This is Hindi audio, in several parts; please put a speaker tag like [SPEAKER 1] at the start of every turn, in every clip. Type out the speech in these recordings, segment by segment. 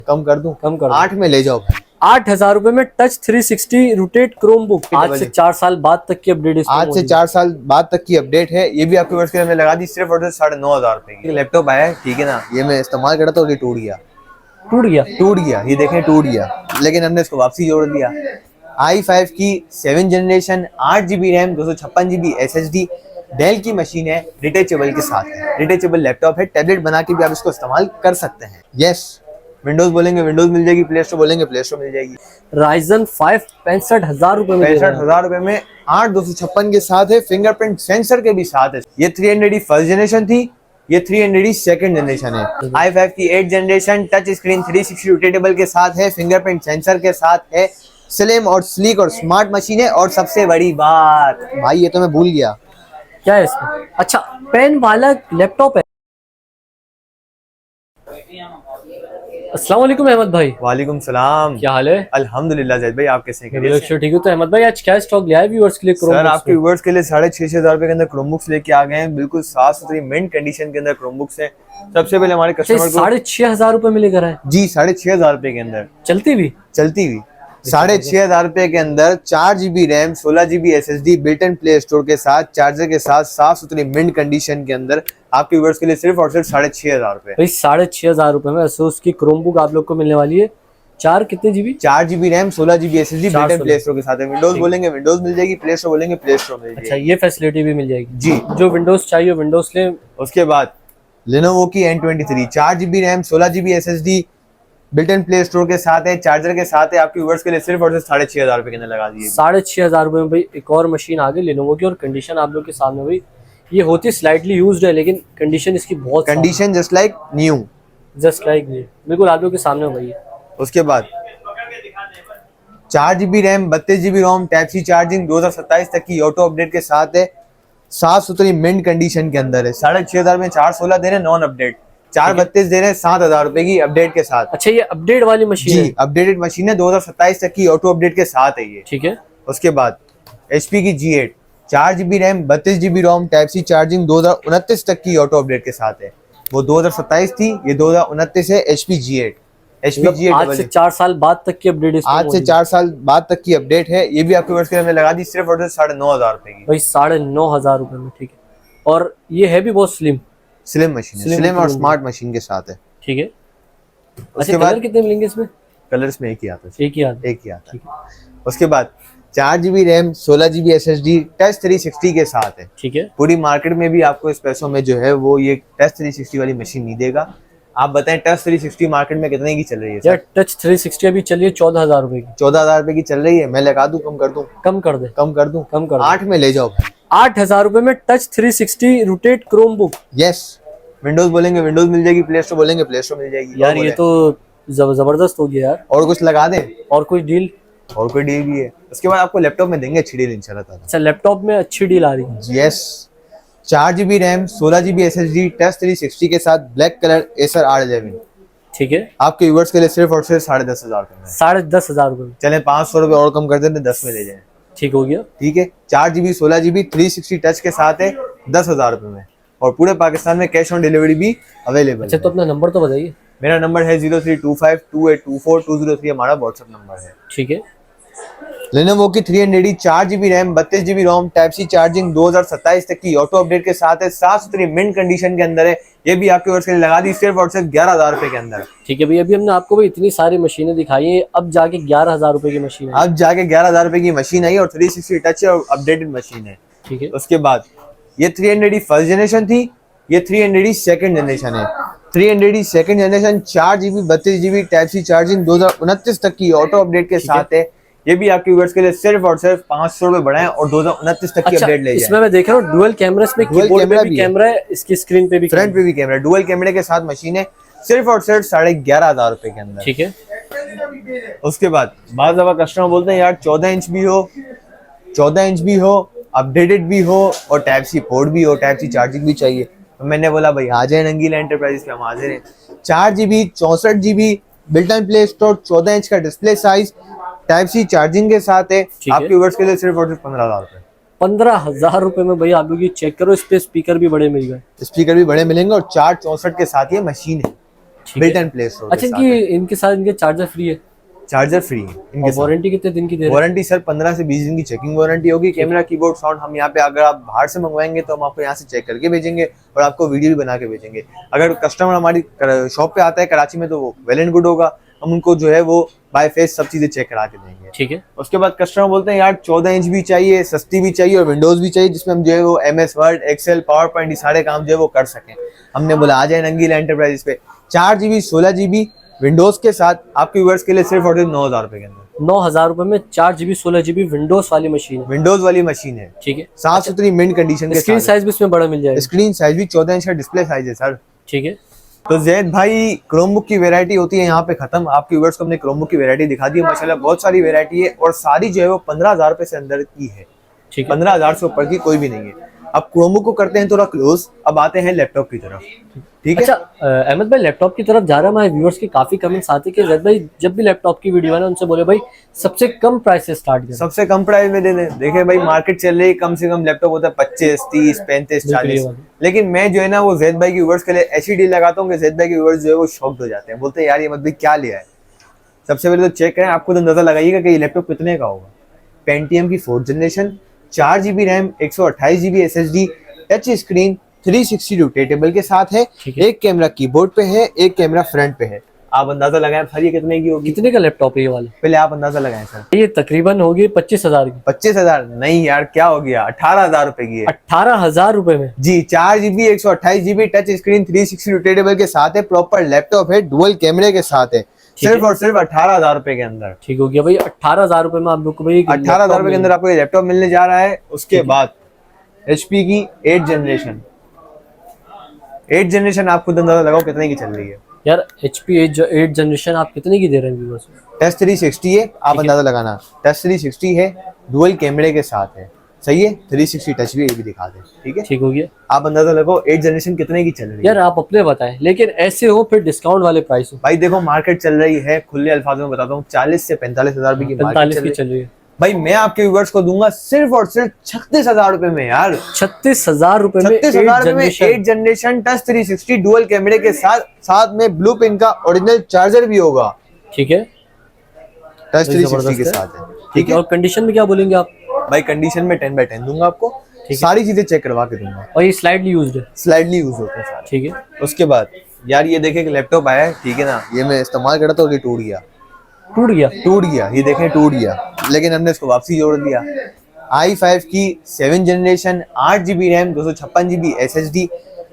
[SPEAKER 1] कम कर दूं?
[SPEAKER 2] कम कर
[SPEAKER 1] 8 में ले जाओ भाई।
[SPEAKER 2] 8,000 रुपए में टच 360 रोटेट क्रोम बुक। आज से 4 साल बाद तक की अपडेट।
[SPEAKER 1] आज से 4 साल बाद तक की अपडेट है। ये भी आपके वर्ष के हमने लगा दी सिर्फ और सिर्फ 9,500 रुपए की। लैपटॉप आया है, ठीक है ना, ये मैं इस्तेमाल करा था और ये टूट गया। ये देखें टूट गया, लेकिन हमने इसको वापसी जोड़ दिया। i5 की 7 generation 8GB RAM 256GB SSD Dell की मशीन है, डिटेचेबल के साथ है। डिटेचेबल लैपटॉप है, टैबलेट बना के भी आप इसको इस्तेमाल कर सकते हैं। यस, विंडोज बोलेंगे विंडोज मिल जाएगी, प्ले स्टोर बोलेंगे प्ले स्टोर मिल जाएगी।
[SPEAKER 2] Ryzen 5 65,000 रुपए में
[SPEAKER 1] 65,000 रुपए में 8 256 के साथ है, फिंगरप्रिंट सेंसर के भी साथ है। ये 300 फर्स्ट जनरेशन थी, ये 300 सेकंड जनरेशन है। i5 की 8 जनरेशन टच स्क्रीन 360 रोटेटेबल के साथ है, फिंगरप्रिंट सेंसर के साथ है, स्लिम और स्लीक और स्मार्ट मशीन है। और सबसे बड़ी बात भाई, ये तो मैं भूल गया,
[SPEAKER 2] क्या है इसमें? अच्छा, पेन वाला लैपटॉप है। अस्सलाम वालेकुम अहमद भाई।
[SPEAKER 1] वालेकुम सलाम,
[SPEAKER 2] क्या हाल है?
[SPEAKER 1] अल्हम्दुलिल्लाह जैद भाई, आप कैसे हैं?
[SPEAKER 2] ठीक है। तो अहमद भाई आज क्या स्टॉक लिया है व्यूअर्स के लिए?
[SPEAKER 1] सर आपके व्यूअर्स के लिए 6,500 रुपए के अंदर क्रोमबुक्स लेके आ गए हैं, बिल्कुल साफ सुथरी मिंट कंडीशन के अंदर क्रोमबुक्स हैं। सबसे पहले हमारे कस्टमर को
[SPEAKER 2] 6,500 रुपए में लेकर आए
[SPEAKER 1] जी, 6,500 रुपए के अंदर
[SPEAKER 2] चलती हुई
[SPEAKER 1] 6,500 रुपए के अंदर 4GB RAM 16GB SSD built in play store के साथ, चार्जर के साथ, साफ सुथरी मिंट कंडीशन के अंदर आपके व्यूअर्स के लिए सिर्फ और सिर्फ 6,500 रुपए।
[SPEAKER 2] भाई 6,500 रुपए में एसोस की क्रोमबुक आप लोग को मिलने वाली है। 4 GB
[SPEAKER 1] RAM 16GB SSD built in play store के साथ है। विंडोज बोलेंगे विंडोज मिल जाएगी, प्ले स्टोर बोलेंगे प्ले स्टोर मिल जाएगी।
[SPEAKER 2] अच्छा, ये फैसिलिटी भी मिल जाएगी
[SPEAKER 1] जी।
[SPEAKER 2] जो विंडोज चाहिए विंडोज ले।
[SPEAKER 1] उसके बाद लेनोवो की N23 4GB RAM 16GB SSD built in play store के साथ है, चार्जर के साथ है। आपके व्यूअर्स के लिए सिर्फ और सिर्फ 6,500 रुपए के अंदर लगा दिए।
[SPEAKER 2] 6,500 रुपए में भाई एक और मशीन आ गई लेनोवो की, और कंडीशन आप लोग के सामने भाई। ये होती स्लाइटली यूज्ड है, लेकिन कंडीशन इसकी बहुत
[SPEAKER 1] कंडीशन जस्ट लाइक न्यू,
[SPEAKER 2] बिल्कुल आप लोग के सामने भाई।
[SPEAKER 1] उसके बाद 4GB रैम 32GB रोम टाइप सी चार्जिंग 2027 तक की ऑटो अपडेट के साथ है, साफ सुथरी मिंट कंडीशन के अंदर है। 6,500 में 416 दे रहे हैं नॉन अपडेट, 432 दे रहे हैं 7,000 रुपए की अपडेट के साथ।
[SPEAKER 2] अच्छा, ये अपडेट वाली मशीन है?
[SPEAKER 1] अपडेटेड मशीन है, 2027 तक की ऑटो अपडेट के साथ है ये,
[SPEAKER 2] ठीक है।
[SPEAKER 1] उसके बाद HP की G8 4GB रैम 32GB रोम टाइप सी चार्जिंग 2029 तक की ऑटो अपडेट के साथ है। वो 2027 थी, ये 2029 है। HP G8
[SPEAKER 2] आज से 4 साल बाद तक की अपडेट।
[SPEAKER 1] आज से 4 साल बाद तक की अपडेट है। ये भी आपके वर्ष के हमने लगा दी सिर्फ और सिर्फ 9,500 रुपए की।
[SPEAKER 2] भाई 9,500 रुपए में, ठीक है। और ये है भी बहुत स्लिम
[SPEAKER 1] मशीन है, स्लिम और स्मार्ट मशीन के साथ है,
[SPEAKER 2] ठीक है।
[SPEAKER 1] उसके बाद
[SPEAKER 2] कितने मिलेंगे इसमें?
[SPEAKER 1] कलर्स में एक ही आता है, एक ही आता है। उसके बाद 4GB RAM 16GB SSD touch 360 के साथ है,
[SPEAKER 2] ठीक है।
[SPEAKER 1] पूरी मार्केट में भी आपको इस पैसों में जो है वो ये टच 360 वाली मशीन नहीं देगा। आप बताएं टच 360 मार्केट में कितने की चल रही है?
[SPEAKER 2] यार टच 360 अभी चल रही है 14,000 रुपए की।
[SPEAKER 1] 14,000 रुपए की चल रही है। मैं लगा दूं, कम कर दूं?
[SPEAKER 2] कम कर दे।
[SPEAKER 1] कम कर दूं? 8 में ले जाओ भाई।
[SPEAKER 2] 8,000 रुपए में touch 360 rotate Chrome book.
[SPEAKER 1] Yes, Windows बोलेंगे विंडोज मिल जाएगी, प्ले स्टोर बोलेंगे प्ले स्टोर मिल जाएगी।
[SPEAKER 2] यार ये तो जबरदस्त हो गया यार।
[SPEAKER 1] और कुछ लगा दें?
[SPEAKER 2] और कोई डील?
[SPEAKER 1] और कोई डील भी है। उसके बाद आपको लैपटॉप में देंगे अच्छी डील इंशाल्लाह।
[SPEAKER 2] अच्छा, लैपटॉप में अच्छी डील आ रही है।
[SPEAKER 1] Yes, 4GB RAM 16GB SSD touch 360 के साथ ब्लैक कलर Acer R11, ठीक है। आपके व्यूअर्स के लिए सिर्फ और सिर्फ 10,500 रुपए में।
[SPEAKER 2] 10,500 रुपए।
[SPEAKER 1] चले 500 रुपए और कम कर देते, 10 में ले जाए।
[SPEAKER 2] ठीक हो गया,
[SPEAKER 1] ठीक है। 4GB 16GB 360 टच के साथ है 10,000 रुपए में, और पूरे पाकिस्तान में कैश ऑन डिलीवरी भी अवेलेबल।
[SPEAKER 2] अच्छा, तो अपना नंबर तो बताइए।
[SPEAKER 1] मेरा नंबर है 03252824 हमारा व्हाट्सएप नंबर है, ठीक है। लेनोवो की 300 4GB रैम 32GB रोम टाइप सी चार्जिंग 2027 तक की ऑटो अपडेट के साथ है, साफ सुथरी मिंट कंडीशन के अंदर है। ये भी आपके वर्ष के लिए लगा दी सिर्फ और सिर्फ 11,000 रुपए के अंदर, ठीक है।
[SPEAKER 2] भाई अभी हमने आपको भाई इतनी सारी मशीनें दिखाई है, अब जाके 11,000 रुपए की मशीन है।
[SPEAKER 1] अब जाके 11,000 रुपए की मशीन आई और 360 टच है और अपडेटेड मशीन है, ठीक है। उसके बाद ये 300 फर्स्ट जनरेशन थी, ये 300 सेकंड जनरेशन है। 300 second generation 4GB 32GB type C charging 2029 तक की ऑटो अपडेट के साथ है। ये भी आपके व्यूअर्स के लिए सिर्फ और सिर्फ 500 रुपए बढ़ाए और 2029 तक की अपडेट ले जाए।
[SPEAKER 2] इसमें मैं देख रहा हूँ डुअल कैमरास में, कीबोर्ड पे भी कैमरा है, इसकी स्क्रीन पे भी,
[SPEAKER 1] फ्रंट पे भी कैमरा, डुअल कैमरे के साथ मशीन है, सिर्फ और सिर्फ 11,500 रुपए के अंदर, ठीक है। उसके बाद बाज़ दफा कस्टमर बोलते हैं यार 14 इंच भी हो, 14 इंच भी हो, अपडेटेड भी हो और टाइप सी पोर्ट भी हो, टाइप सी चार्जिंग भी चाहिए। तो मैंने बोला भाई आ जाए रंगीला एंटरप्राइजेस पे, हम हाजिर हैं। 4GB 64GB built in play store 14 inch का display size type C charging के साथ है। आपके व्यूअर्स के लिए सिर्फ और सिर्फ 15,000 रुपए।
[SPEAKER 2] 15,000 रुपए में भाई आप लोग ये चेक करो, इस पे स्पीकर भी बड़े मिल गए,
[SPEAKER 1] स्पीकर भी बड़े मिलेंगे और 464 के साथ ये मशीन है, बिल्ट एंड प्ले स्टोर।
[SPEAKER 2] अच्छा, इनके साथ इनके चार्जर फ्री है?
[SPEAKER 1] चार्जर फ्री है इनके
[SPEAKER 2] और वारंटी कितने दिन की दे रहे हैं?
[SPEAKER 1] वारंटी सर 15 से 20 दिन की चेकिंग वारंटी होगी। कैमरा, कीबोर्ड, साउंड हम यहाँ पे, अगर आप बाहर से मंगवाएंगे तो हम आपको यहाँ से चेक करके भेजेंगे और आपको वीडियो भी बना के भेजेंगे। अगर कस्टमर हमारी शॉप पे आता है कराची में तो वो वेल एंड गुड होगा, हम उनको जो है वो बाय फेस सब चीजें चेक करा के देंगे।
[SPEAKER 2] ठीक है।
[SPEAKER 1] उसके बाद कस्टमर बोलते हैं यार 14 इंच भी चाहिए, सस्ती भी चाहिए और विंडोज भी चाहिए जिसमें हम जो है वो MS Word, Excel, PowerPoint ये सारे काम जो है वो कर सकें। हमने बोला आ जाए नंगीला एंटरप्राइजेस पे। 4 GB 16 GB विंडोज के साथ आपके व्यूअर्स के लिए सिर्फ और सिर्फ 9,000 रुपए के अंदर।
[SPEAKER 2] 9,000 रुपए में 4 GB 16 GB विंडोज वाली मशीन है।
[SPEAKER 1] विंडोज वाली मशीन है,
[SPEAKER 2] ठीक है।
[SPEAKER 1] साफ सुथरी मिंट कंडीशन के
[SPEAKER 2] स्क्रीन
[SPEAKER 1] साथ।
[SPEAKER 2] साइज भी इसमें बड़ा मिल जाएगा।
[SPEAKER 1] स्क्रीन साइज भी 14 इंच का डिस्प्ले साइज है सर।
[SPEAKER 2] ठीक है।
[SPEAKER 1] तो जैद भाई क्रोमबुक की वैरायटी होती है यहाँ पे खत्म। आपके व्यूअर्स को हमने क्रोमबुक की वैरायटी दिखा दी है, माशाल्लाह बहुत सारी वैरायटी है और सारी जो है वो 15,000 रुपए से अंदर की है।
[SPEAKER 2] ठीक है।
[SPEAKER 1] 15,000 से ऊपर की कोई भी नहीं है। अब क्रोमबुक को करते हैं थोड़ा क्लोज, अब आते हैं लैपटॉप की तरफ। ठीक है।
[SPEAKER 2] अच्छा अहमद भाई, लैपटॉप की तरफ जा रहा है, हमारे व्यूअर्स के काफी कमेंट्स आते हैं कि जैद भाई जब भी लैपटॉप की वीडियो है ना उनसे बोले भाई सबसे कम प्राइस से स्टार्ट करें।
[SPEAKER 1] सबसे कम प्राइस में दे दें। देखिए भाई मार्केट चल रही है, कम से कम लैपटॉप होता है 25, 30, 35, 40, लेकिन मैं जो है ना वो जैद भाई के व्यूअर्स के लिए ऐसी डील लगाता हूँ कि जैद भाई के व्यूअर्स जो है वो शॉक्ड हो जाते हैं, बोलते हैं यार ये मत भाई क्या लिया है। सबसे पहले तो चेक करें, आपको तो अंदाजा लगाइएगा कि ये लैपटॉप कितने का होगा। पेंटियम की 4th generation, 4 GB RAM, 128 GB SSD, touch screen, 360 rotatable के साथ है। एक कैमरा कीबोर्ड पे है, एक कैमरा फ्रंट पे है। आप अंदाजा लगाएं सर ये कितने की होगी।
[SPEAKER 2] कितने का लैपटॉप है ये वाले?
[SPEAKER 1] पहले आप अंदाजा लगाएं सर।
[SPEAKER 2] ये तकरीबन होगी 25,000 की।
[SPEAKER 1] 25,000 नहीं यार, क्या हो गया, 18,000 रुपए की है।
[SPEAKER 2] 18,000 रुपए में
[SPEAKER 1] जी। 4 GB 128 GB touch screen, 360 rotatable के साथ है, प्रॉपर लैपटॉप है, डुअल कैमरे के साथ है, सिर्फ और सिर्फ 18,000 रुपए के अंदर।
[SPEAKER 2] ठीक हो गया भाई, 18,000 रुपए में आप लोग को भाई
[SPEAKER 1] 18,000 रुपए के अंदर आपको ये लैपटॉप मिलने जा रहा है। उसके बाद HP की 8th जनरेशन, 8th जनरेशन आप खुद अंदाजा लगाओ कितने की चल रही है
[SPEAKER 2] यार। HP 8th जनरेशन आप कितने की दे रहे हैं व्यूअर्स?
[SPEAKER 1] टच 360 है, आप अंदाजा लगाना। टच 360 है, डुअल कैमरे के साथ है, सही है। 360 टच भी ये भी दिखा दे। ठीक है,
[SPEAKER 2] ठीक हो गया।
[SPEAKER 1] आप अंदाजा लगाओ 8th जनरेशन कितने की चल रही है।
[SPEAKER 2] यार आप अपने बताएं, लेकिन ऐसे हो फिर डिस्काउंट वाले प्राइस हो।
[SPEAKER 1] भाई देखो मार्केट चल रही है, खुले अल्फाजों में बताता हूँ 40 से 45,000 रुपए की मार्केट
[SPEAKER 2] 45 की चल रही है।
[SPEAKER 1] भाई मैं आपके व्यूअर्स को दूंगा सिर्फ और सिर्फ 36,000 रुपए में यार।
[SPEAKER 2] 36,000 रुपए में
[SPEAKER 1] 36,000 रुपए में 8th जनरेशन टच 360 डुअल कैमरे के साथ में ब्लू पिन का ओरिजिनल चार्जर भी होगा।
[SPEAKER 2] ठीक है,
[SPEAKER 1] टच 360 के साथ है। ठीक है।
[SPEAKER 2] और कंडीशन में क्या बोलेंगे आप?
[SPEAKER 1] भाई कंडीशन में 10/10 दूंगा आपको, सारी चीजें चेक करवा के दूंगा।
[SPEAKER 2] और ये स्लाइडली यूज्ड है?
[SPEAKER 1] स्लाइडली यूज होते हैं सारे।
[SPEAKER 2] ठीक है।
[SPEAKER 1] उसके बाद यार ये देखें लैपटॉप आया है, ठीक है ना, ये मैं इस्तेमाल कर रहा था और ये टूट गया। ये देखें टूट गया, लेकिन हमने इसको वापसी जोड़ दिया। i5 की 7th generation, 8 GB RAM, 256 GB SSD,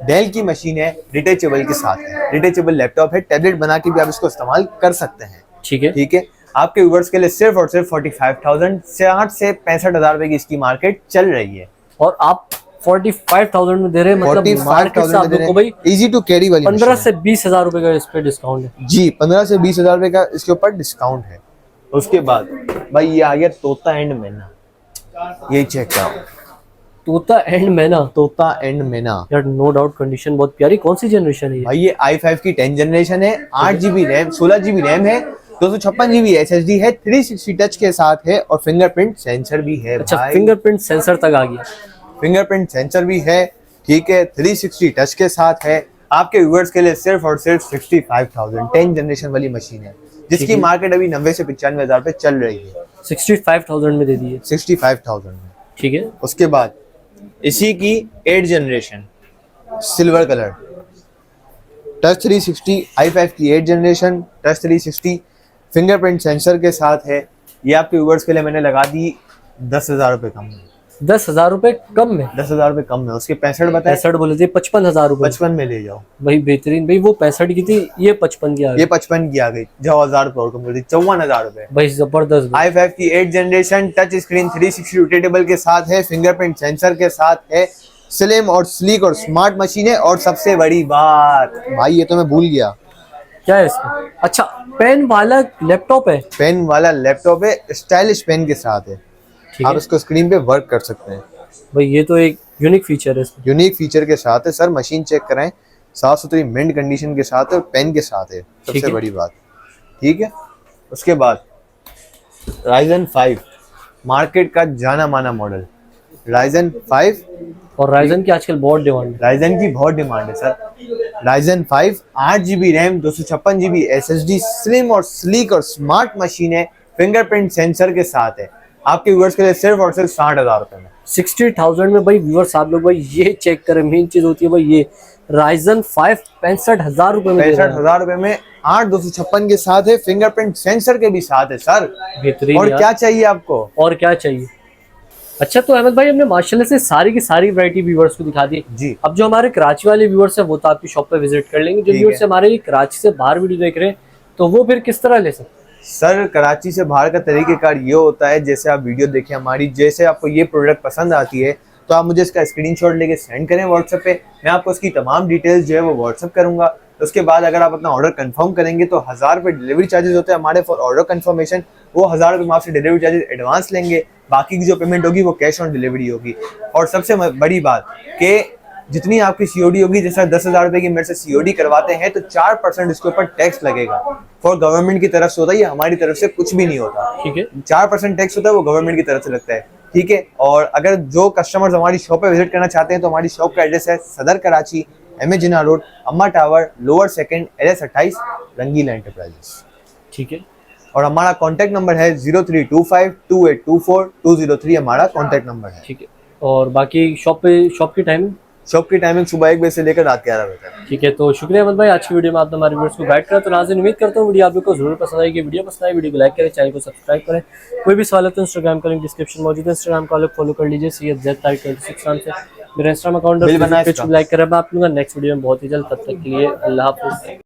[SPEAKER 1] Dell की मशीन है, डिटेचेबल के साथ है। डिटेचेबल लैपटॉप है, टैबलेट बना के भी आप इसको इस्तेमाल कर सकते हैं।
[SPEAKER 2] ठीक है।
[SPEAKER 1] ठीक है। आपके व्यूअर्स के लिए सिर्फ और सिर्फ 45,000 से 65,000 रुपए की इसकी मार्केट चल रही है
[SPEAKER 2] और आप 45,000 में दे रहे हैं, मतलब मार्केट से आप लोग को भाई
[SPEAKER 1] इजी टू कैरी वाली
[SPEAKER 2] 15 से 20,000 रुपए का इस पे डिस्काउंट है।
[SPEAKER 1] जी। 15 से 20,000 रुपए का इसके ऊपर डिस्काउंट है। उसके बाद भाई ये आ गया तोता एंड मैना, ये चेक करो।
[SPEAKER 2] तोता एंड मैना?
[SPEAKER 1] तोता एंड मैना
[SPEAKER 2] यार नो डाउट कंडीशन बहुत प्यारी। कौन सी जनरेशन है ये?
[SPEAKER 1] भाई ये i5 की 10th जनरेशन है, 8 GB रैम, 16 GB रैम है, 256 GB SSD है, 360 टच के साथ है और फिंगरप्रिंट सेंसर भी है।
[SPEAKER 2] अच्छा, फिंगरप्रिंट सेंसर तक आ गया।
[SPEAKER 1] फिंगरप्रिंट सेंसर भी है, ठीक है। 360 टच के साथ है। आपके व्यूअर्स के लिए सिर्फ और सिर्फ 65,000 10th जनरेशन वाली मशीन है, जिसकी मार्केट अभी 90 से 95,000 पे चल रही है।
[SPEAKER 2] 65,000 में दे दी है।
[SPEAKER 1] 65,000 में।
[SPEAKER 2] ठीक है।
[SPEAKER 1] उसके बाद इसी की 8th generation silver colour, touch 360, i5 की 8th generation, touch 360 fingerprint sensor के साथ है। ये आपके व्यूअर्स के लिए मैंने लगा दी 10,000 रुपए कम में।
[SPEAKER 2] 10,000 रुपए कम में?
[SPEAKER 1] 10,000 रुपए कम में। उसके 65 बताए,
[SPEAKER 2] 65 बोले थे, 55,000 रुपए।
[SPEAKER 1] 55 में ले जाओ
[SPEAKER 2] भाई बेहतरीन। भाई वो 65 की थी, ये 55 की आ गई।
[SPEAKER 1] ये 55 की आ गई, जाओ 1000 रुपए और कम कर दी, 54,000 रुपए।
[SPEAKER 2] भाई जबरदस्त।
[SPEAKER 1] i5 की 8th generation, touch screen, 360 rotatable के साथ है, फिंगरप्रिंट सेंसर के साथ है, स्लिम और स्लीक और स्मार्ट मशीन है। और सबसे बड़ी बात भाई, ये तो मैं भूल गया,
[SPEAKER 2] क्या है इसमें? अच्छा, पेन वाला लैपटॉप है?
[SPEAKER 1] पेन वाला लैपटॉप है, स्टाइलिश पेन के साथ है। आप इसको स्क्रीन पे वर्क कर सकते हैं।
[SPEAKER 2] भाई ये तो एक यूनिक फीचर है इसमें।
[SPEAKER 1] यूनिक फीचर के साथ है सर। मशीन चेक कराएं, साफ सुथरी मिंट कंडीशन के साथ है और पेन के साथ है, सबसे बड़ी बात। ठीक है। उसके बाद Ryzen 5 मार्केट का जाना माना मॉडल, Ryzen 5।
[SPEAKER 2] और Ryzen की आजकल बहुत डिमांड है।
[SPEAKER 1] Ryzen की बहुत डिमांड है sir. Ryzen 5 8GB RAM 256GB SSD slim और स्लीक और स्मार्ट मशीन है, फिंगरप्रिंट सेंसर के साथ है। आपके व्यूअर्स के लिए सिर्फ और सिर्फ 60,000 रुपए में।
[SPEAKER 2] 60,000 में भाई व्यूअर्स आप लोग भाई ये चेक करें, मेन चीज होती है भाई ये Ryzen 5 65,000 रुपए में
[SPEAKER 1] 65,000 रुपए में 8 256 के साथ है, फिंगरप्रिंट सेंसर के भी साथ है सर।
[SPEAKER 2] बेहतरीन
[SPEAKER 1] और
[SPEAKER 2] यार।
[SPEAKER 1] क्या चाहिए आपको?
[SPEAKER 2] और क्या चाहिए। अच्छा तो अहमद भाई हमने माशाल्लाह से सारी की सारी वैरायटी व्यूअर्स को दिखा दी
[SPEAKER 1] जी।
[SPEAKER 2] अब जो हमारे कराची वाले व्यूअर्स हैं वो तो आपकी शॉप पे विजिट कर लेंगे, जो व्यूअर्स हमारे कराची से बाहर वीडियो देख रहे हैं तो वो फिर किस तरह ले सकते हैं?
[SPEAKER 1] सर कराची से बाहर का तरीकेकार ये होता है, जैसे आप वीडियो देखें हमारी, जैसे आपको ये प्रोडक्ट पसंद आती है तो आप मुझे इसका स्क्रीनशॉट लेके सेंड करें व्हाट्सएप पे, मैं आपको उसकी तमाम डिटेल्स जो है वो व्हाट्सएप करूंगा। उसके बाद अगर आप अपना ऑर्डर कंफर्म करेंगे तो 1000 रुपये डिलीवरी चार्जेस होते हैं हमारे फॉर ऑर्डर कंफर्मेशन, वो 1000 रुपये आपसे डिलीवरी चार्जेस एडवांस लेंगे, बाकी की जो पेमेंट होगी वो कैश ऑन डिलीवरी होगी। और सबसे बड़ी बात कि जितनी आपकी सीओडी होगी, जैसा 10,000 रुपये की मेरे से सीओडी करवाते हैं तो 4% इसके ऊपर टैक्स लगेगा। फॉर गवर्नमेंट की तरफ से होता है, ये हमारी तरफ से कुछ भी नहीं होता।
[SPEAKER 2] ठीक है,
[SPEAKER 1] 4% टैक्स होता है, वो गवर्नमेंट की तरफ से लगता है। ठीक है, और अगर जो कस्टमर्स हमारी शॉप पे विजिट करना चाहते हैं तो हमारी शॉप का एड्रेस है Saddar Karachi, M A Jinnah road, Amma tower, lower second, LS 28, Rangeela enterprises.
[SPEAKER 2] ठीक है।
[SPEAKER 1] और हमारा कॉन्टैक्ट नंबर है 03252824 हमारा कॉन्टैक्ट नंबर है।
[SPEAKER 2] ठीक है, और बाकी शॉप की टाइमिंग?
[SPEAKER 1] शॉप की टाइमिंग सुबह 1 बजे से लेकर रात 11 बजे तक।
[SPEAKER 2] ठीक है, तो शुक्रिया अहमद भाई, आज की वीडियो में आपने हमारे व्यूअर्स को गाइड करा। तो नाज़रीन उम्मीद करता हूँ वीडियो आप लोग को जरूर पसंद आएगी। वीडियो पसंद आए वीडियो को लाइक करें, चैनल को सब्सक्राइब करें। कोई भी सवाल है तो इंस्टाग्राम का लिंक डिस्क्रिप्शन मौजूद है, इंस्टाग्राम का लोग फॉलो कर लीजिए CFZ26 नाम से मेरा इंस्टाग्राम अकाउंट है, लाइक करें। मैं आप लोगों का नेक्स्ट वीडियो में बहुत ही जल्द, तब तक के लिए अल्लाह हाफिज़।